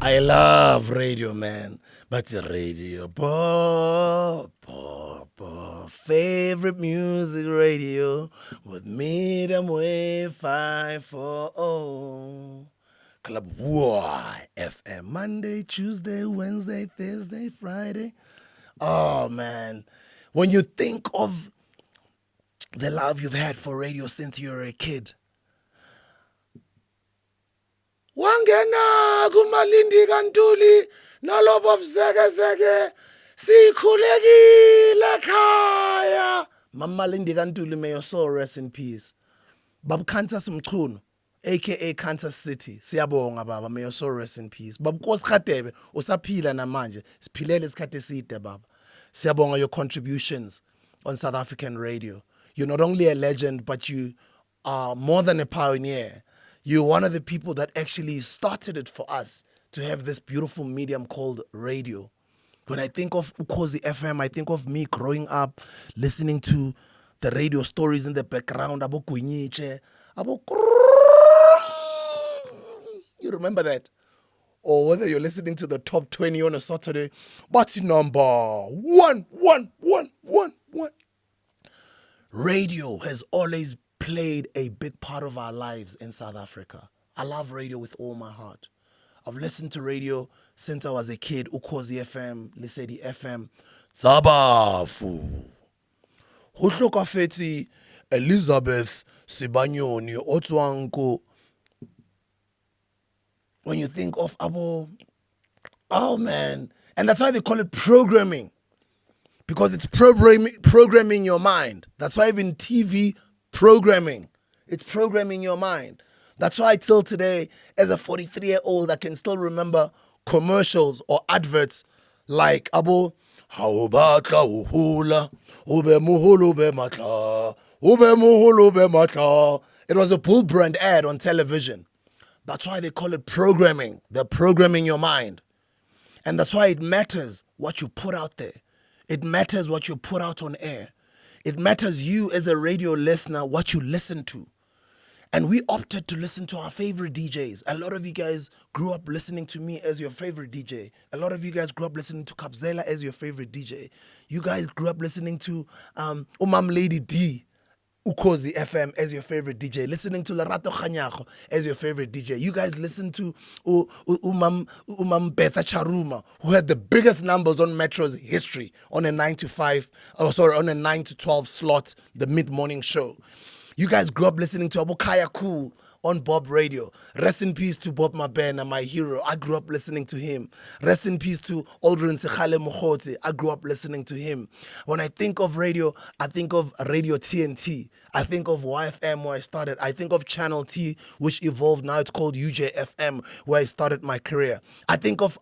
I love radio, man. But the radio, favorite music radio with medium wave 540. Club Y FM. Monday, Tuesday, Wednesday, Thursday, Friday. Oh, man. When you think of the love you've had for radio since you were a kid, wangena kumalindi kantuli nalobo bzekezeke sikhulekile khaya. Mama Lindy Kantuli, may your soul rest in peace. Bab Kansas Mchunu, aka Kansas City, siyabonga baba, may your soul rest in peace. Bab Nkosi Khatebe usaphila namanje, siphilele isikhathi eside baba. Siyabonga your contributions on South African radio. You're not only a legend, but you are more than a pioneer. You're one of the people that actually started it for us to have this beautiful medium called radio. When I think of Ukhozi FM, I think of me growing up, listening to the radio stories in the background. Abo Kunyiche, abo. You remember that? Or whether you're listening to the top 20 on a Saturday, what's number one? Radio has always played a big part of our lives in South Africa. I love radio with all my heart. I've listened to radio since I was a kid. Ukhozi FM, Lesedi FM, Tsabafu. Huhlokafeti, Elizabeth Sibanyoni, Otwanko. When you think of Abo, oh man. And that's why they call it programming. Because it's programming your mind. That's why even TV programming. It's programming your mind. That's why till today, as a 43-year-old, I can still remember commercials or adverts like Abo, Haubatla uhula, ube muhulu be matla, ube muhulu be matla. It was a Bull Brand ad on television. That's why they call it programming. They're programming your mind. And that's why it matters what you put out there. It matters what you put out on air. It matters you as a radio listener, what you listen to. And we opted to listen to our favorite DJs. A lot of you guys grew up listening to me as your favorite DJ. A lot of you guys grew up listening to Khabzela as your favorite DJ. You guys grew up listening to Lady D, Ukhozi FM as your favorite DJ, listening to Lerato Khanyago as your favorite DJ. You guys listen to Umam Betha Charuma, who had the biggest numbers on Metro's history on a 9 to 12 slot, the mid-morning show. You guys grew up listening to Abukaya Cool on Bob Radio. Rest in peace to Bob Mabena, my hero. I grew up listening to him. Rest in peace to Aldrin Sekhale Mokhozi. I grew up listening to him. When I think of radio, I think of Radio TNT. I think of YFM, where I started. I think of Channel T, which evolved. Now it's called UJFM, where I started my career. I think of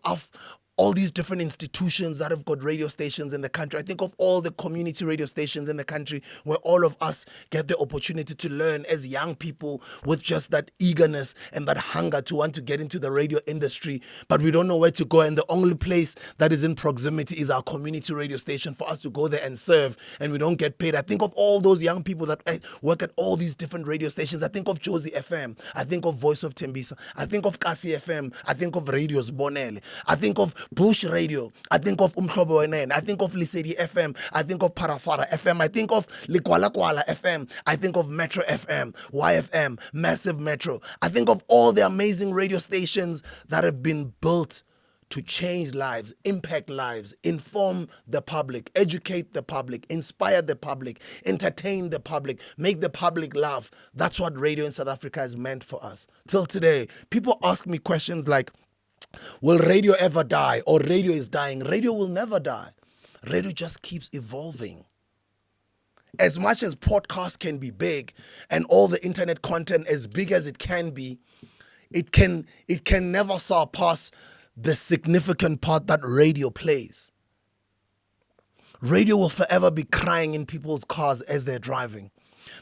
all these different institutions that have got radio stations in the country. I think of all the community radio stations in the country where all of us get the opportunity to learn as young people with just that eagerness and that hunger to want to get into the radio industry, but we don't know where to go. And the only place that is in proximity is our community radio station for us to go there and serve, and we don't get paid. I think of all those young people that work at all these different radio stations. I think of Josie FM. I think of Voice of Tembisa. I think of Kasi FM. I think of Radios Bonele. I think of Bush Radio. I think of Umhlobo Wenene. I think of Lesedi FM. I think of Parafara FM. I think of Likwala Kwala FM. I think of Metro FM, YFM, Massive Metro. I think of all the amazing radio stations that have been built to change lives, impact lives, inform the public, educate the public, inspire the public, entertain the public, make the public laugh. That's what radio in South Africa has meant for us. Till today, people ask me questions like, will radio ever die? Or radio is dying. Radio will never die. Radio just keeps evolving. As much as podcasts can be big and all the internet content as big as it can be, it can never surpass the significant part that radio plays. Radio will forever be crying in people's cars as they're driving.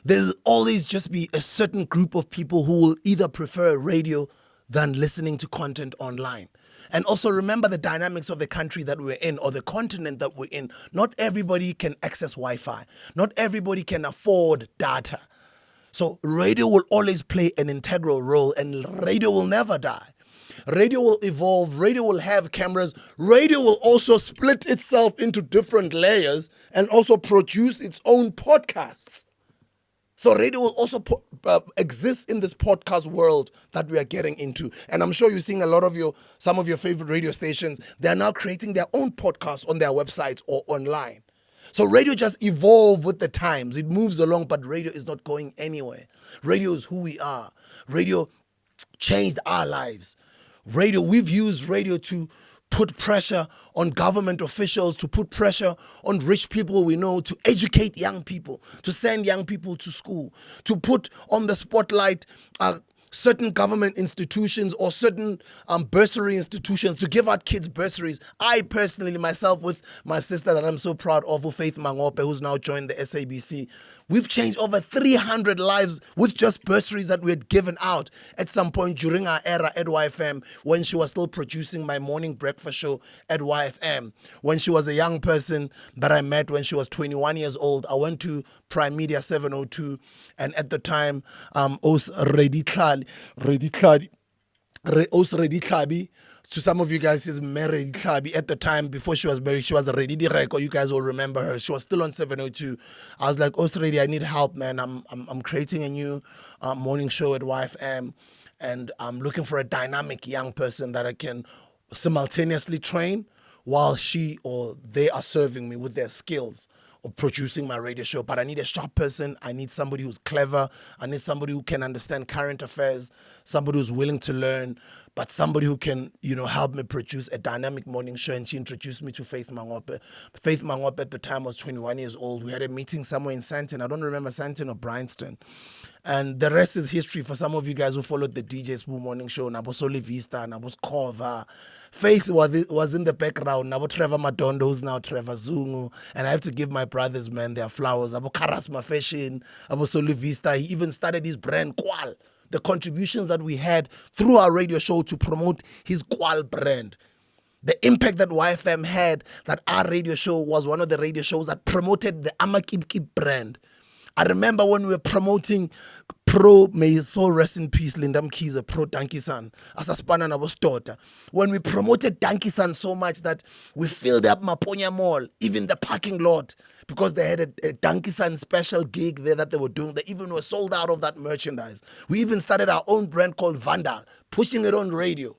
There'll always just be a certain group of people who will either prefer radio than listening to content online. And also remember the dynamics of the country that we're in or the continent that we're in. Not everybody can access Wi-Fi. Not everybody can afford data. So radio will always play an integral role and radio will never die. Radio will evolve. Radio will have cameras. Radio will also split itself into different layers and also produce its own podcasts. So radio will also exist in this podcast world that we are getting into. And I'm sure you're seeing some of your favorite radio stations. They're now creating their own podcasts on their websites or online. So radio just evolves with the times. It moves along, but radio is not going anywhere. Radio is who we are. Radio changed our lives. We've used radio to put pressure on government officials, to put pressure on rich people we know, to educate young people, to send young people to school, to put on the spotlight certain government institutions or certain bursary institutions, to give out kids bursaries. I personally, myself, with my sister that I'm so proud of, Faith Mangope, who's now joined the SABC, we've changed over 300 lives with just bursaries that we had given out at some point during our era at YFM, when she was still producing my morning breakfast show at YFM. When she was a young person that I met when she was 21 years old, I went to Prime Media 702, and at the time, to some of you guys, is married Klabi. At the time, before she was married, she was already direct, or you guys will remember her. She was still on 702. I was like, Osredi, I need help, man. I'm creating a new morning show at YFM, and I'm looking for a dynamic young person that I can simultaneously train while she or they are serving me with their skills of producing my radio show. But I need a sharp person. I need somebody who's clever. I need somebody who can understand current affairs, somebody who's willing to learn, but somebody who can, help me produce a dynamic morning show. And she introduced me to Faith Mangope. Faith Mangope at the time was 21 years old. We had a meeting somewhere in Sandton. I don't remember Sandton or Bryanston. And the rest is history for some of you guys who followed the DJ Smooth Morning Show. Nabo Soli Vista, Nabo Skova. Faith was in the background. Nabo Trevor Madondo, who's now Trevor Zungu. And I have to give my brothers, man, their flowers. Nabo Karasma Fashion, Nabo Soli Vista. He even started his brand, Kwal. The contributions that we had through our radio show to promote his Kwal brand. The impact that YFM had, that our radio show was one of the radio shows that promoted the Amakip brand. I remember when we were promoting may his soul rest in peace, Linda Mkiza, pro Dankisan, as a spanner and was daughter. When we promoted Dankisan so much that we filled up Maponya Mall, even the parking lot, because they had a Dankisan special gig there that they were doing. They even were sold out of that merchandise. We even started our own brand called Vandal, pushing it on radio.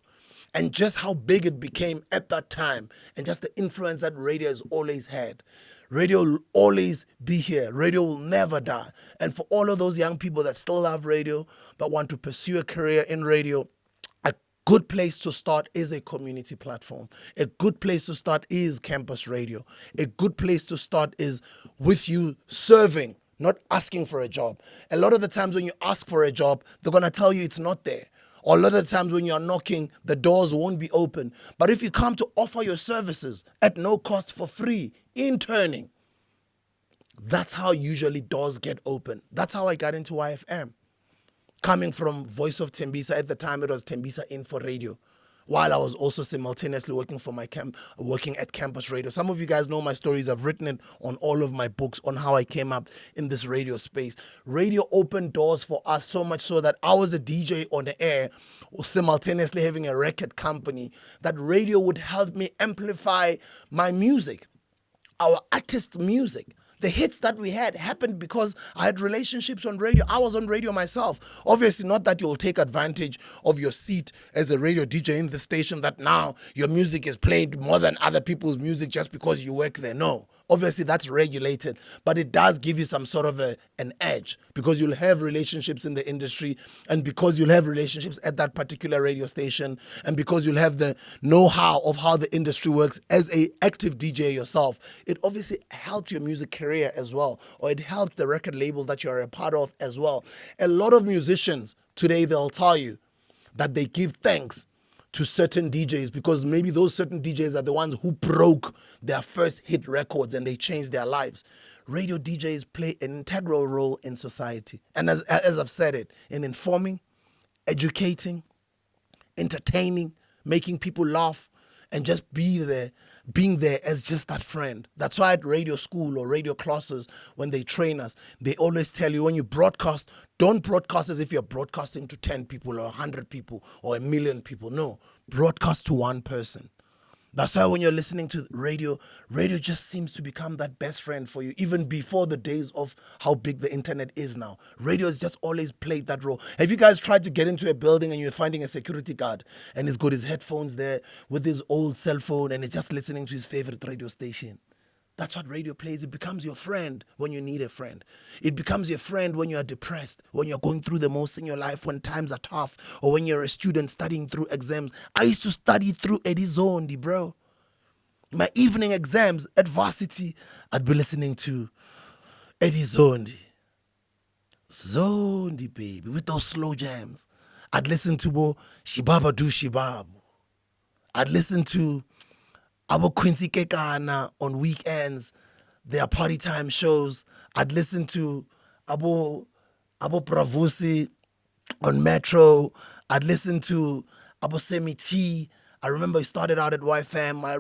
And just how big it became at that time, and just the influence that radio has always had. Radio will always be here. Radio will never die. And for all of those young people that still love radio, but want to pursue a career in radio, a good place to start is a community platform. A good place to start is campus radio. A good place to start is with you serving, not asking for a job. A lot of the times when you ask for a job, they're going to tell you it's not there. Or a lot of the times when you're knocking, the doors won't be open. But if you come to offer your services at no cost for free, interning, that's how usually doors get open. That's how I got into YFM. Coming from Voice of Tembisa, at the time it was Tembisa Info Radio, while I was also simultaneously working for working at campus radio. Some of you guys know my stories. I've written it on all of my books on how I came up in this radio space. Radio opened doors for us so much so that I was a DJ on the air, simultaneously having a record company, that radio would help me amplify my music, our artists' music. The hits that we had happened because I had relationships on radio. I was on radio myself. Obviously, not that you'll take advantage of your seat as a radio DJ in the station, that now your music is played more than other people's music just because you work there. No. Obviously, that's regulated, but it does give you some sort of an edge, because you'll have relationships in the industry, and because you'll have relationships at that particular radio station, and because you'll have the know-how of how the industry works as an active DJ yourself. It obviously helped your music career as well, or it helped the record label that you're a part of as well. A lot of musicians today, they'll tell you that they give thanks to certain DJs because maybe those certain DJs are the ones who broke their first hit records and they changed their lives. Radio DJs play an integral role in society. And as I've said it, in informing, educating, entertaining, making people laugh, and just be there being there as just that friend. That's why at radio school or radio classes, when they train us, they always tell you when you broadcast, don't broadcast as if you're broadcasting to 10 people or 100 people or 1,000,000 people. No, broadcast to one person. That's why when you're listening to radio, radio just seems to become that best friend for you, even before the days of how big the internet is now. Radio has just always played that role. Have you guys tried to get into a building and you're finding a security guard and he's got his headphones there with his old cell phone and he's just listening to his favorite radio station? That's what radio plays. It becomes your friend when you need a friend. It becomes your friend when you are depressed, when you're going through the most in your life, when times are tough, or when you're a student studying through exams. I used to study through Eddie Zondi, bro. My evening exams at varsity, I'd be listening to Eddie Zondi. Zondi, baby, with those slow jams. I'd listen to Bo Shibaba Do Shibabu. I'd listen to Abo Quincy Kekana on weekends, their party time shows. I'd listen to Abo Pravusi on Metro. I'd listen to Abo Semi T. I remember he started out at YFM. I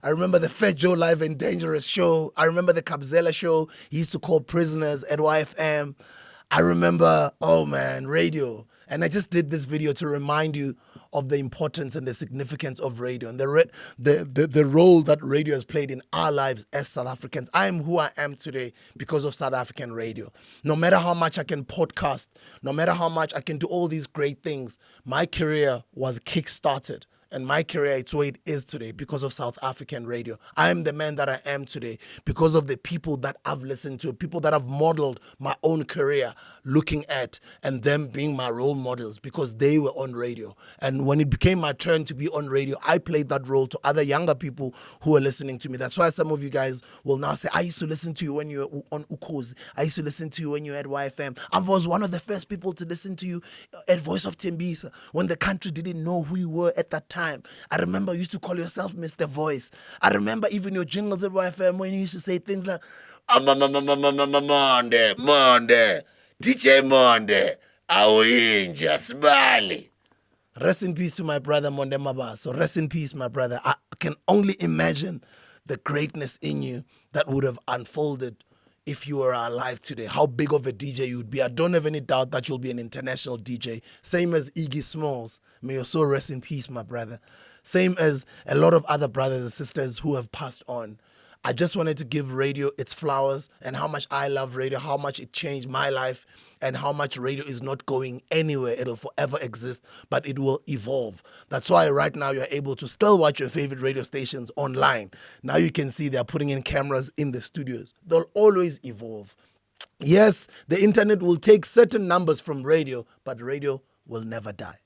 remember the Fat Joe Live and Dangerous show. I remember the Khabzela show he used to call prisoners at YFM. I remember, oh man, radio. And I just did this video to remind you of the importance and the significance of radio and the role that radio has played in our lives as South Africans. I am who I am today because of South African radio. No matter how much I can podcast, no matter how much I can do all these great things, my career was kick-started. And my career, it's where it is today because of South African radio. I am the man that I am today because of the people that I've listened to, people that have modeled my own career, looking at and them being my role models because they were on radio. And when it became my turn to be on radio, I played that role to other younger people who were listening to me. That's why some of you guys will now say, I used to listen to you when you were on Ukhozi. I used to listen to you when you were at YFM. I was one of the first people to listen to you at Voice of Tembisa when the country didn't know who you were at that time. I remember you used to call yourself Mr. Voice. I remember even your jingles at YFM when you used to say things like, Monday, DJ Monday, Awinja, Smiley. Rest in peace to my brother Monde Maba. So rest in peace, my brother. I can only imagine the greatness in you that would have unfolded if you were alive today, how big of a DJ you would be. I don't have any doubt that you'll be an international DJ. Same as Iggy Smalls. May your soul rest in peace, my brother. Same as a lot of other brothers and sisters who have passed on. I just wanted to give radio its flowers and how much I love radio, how much it changed my life, and how much radio is not going anywhere. It'll forever exist, but it will evolve. That's why right now you're able to still watch your favorite radio stations online. Now you can see they're putting in cameras in the studios. They'll always evolve. Yes, the internet will take certain numbers from radio, but radio will never die.